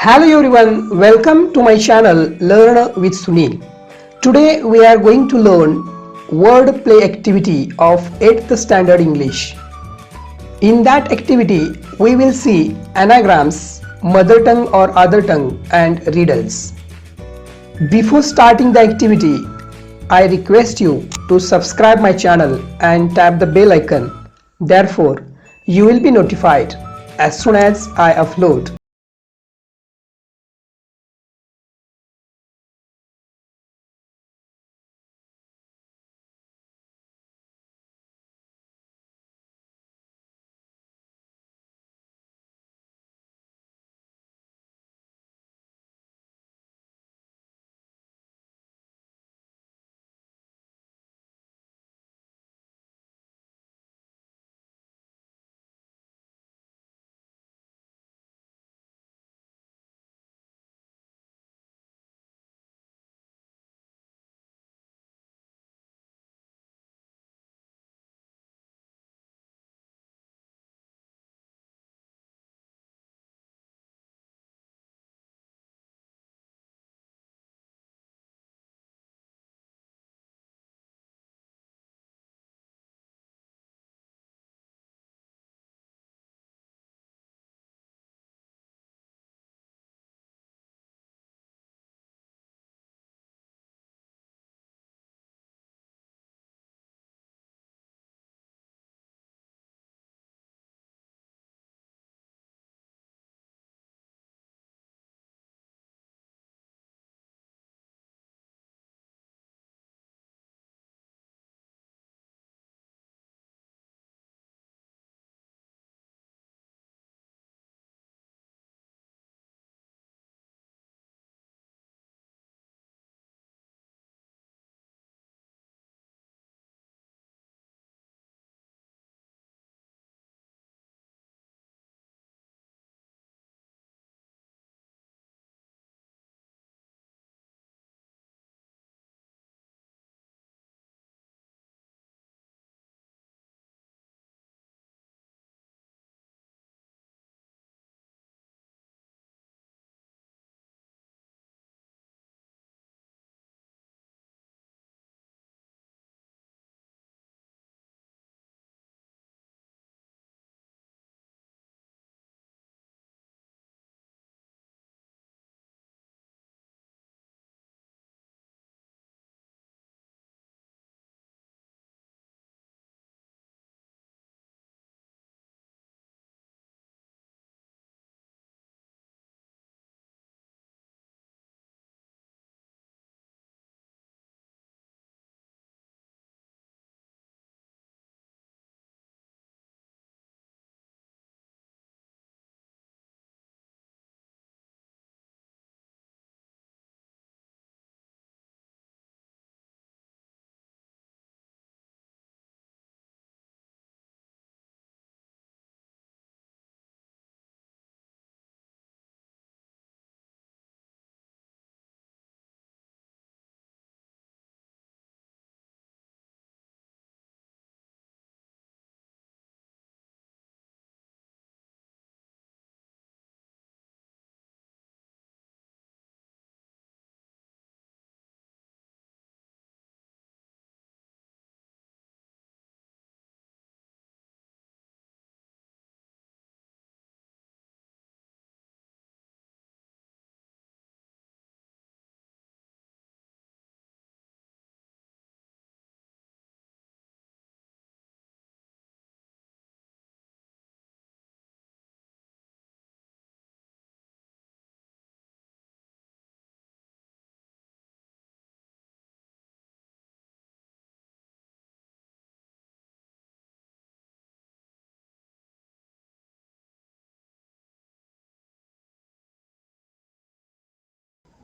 Hello everyone, welcome to my channel Learn with Sunil. Today we are going to learn word play activity of 8th standard English. In that activity we will see anagrams, mother tongue or other tongue and riddles. Before starting the activity, I request you to subscribe my channel and tap the bell icon. Therefore, you will be notified as soon as I upload.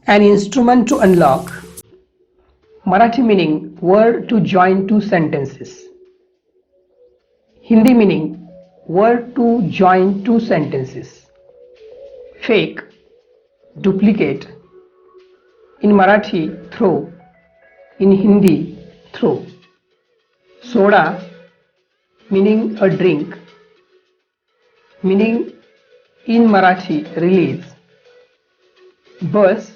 An instrument to unlock. Marathi meaning word to join two sentences. Hindi meaning word to join two sentences. Fake, duplicate. In Marathi, throw. In Hindi, throw. Soda meaning a drink. Meaning in Marathi, release. Bus,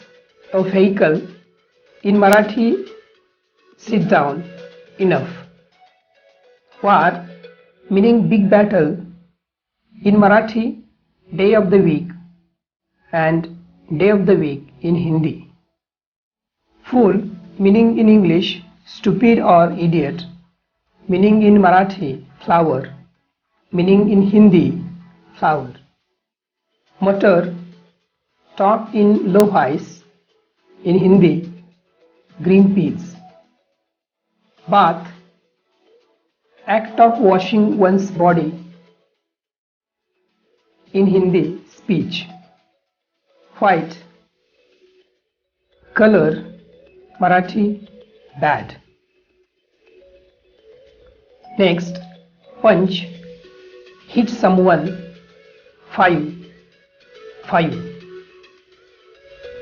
a vehicle. In Marathi, sit down, enough. War, meaning big battle. In Marathi, day of the week, and day of the week in Hindi. Fool, meaning in English, stupid or idiot. Meaning in Marathi, flower. Meaning in Hindi, flower. Matar, talk in low voice. In Hindi, green peas. Bath, act of washing one's body. In Hindi, speech. White, color, Marathi, bad. Next, punch, hit someone, five.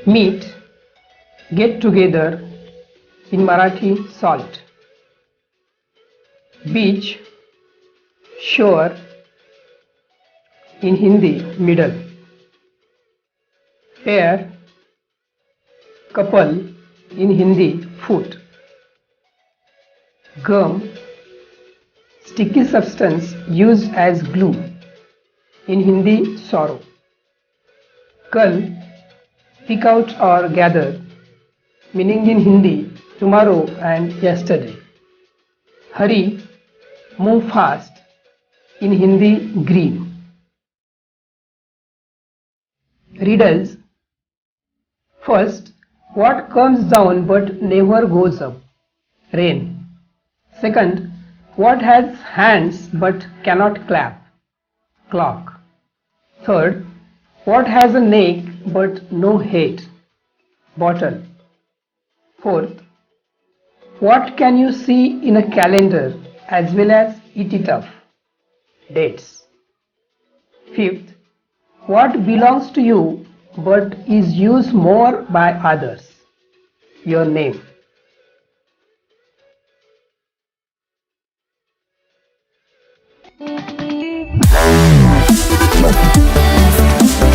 Meet, get together, in Marathi, salt. Beach, shore, in Hindi, middle. Pair, couple, in Hindi, foot. Gum, sticky substance used as glue. In Hindi, sorrow. Kal, pick out or gather. Meaning in Hindi, tomorrow and yesterday. Hurry, move fast. In Hindi, green. Riddles. First, what comes down but never goes up? Rain. Second, what has hands but cannot clap? Clock. Third, what has a neck but no head? Bottle. Fourth, what can you see in a calendar as well as eat it up? Dates. Fifth, what belongs to you but is used more by others? Your name.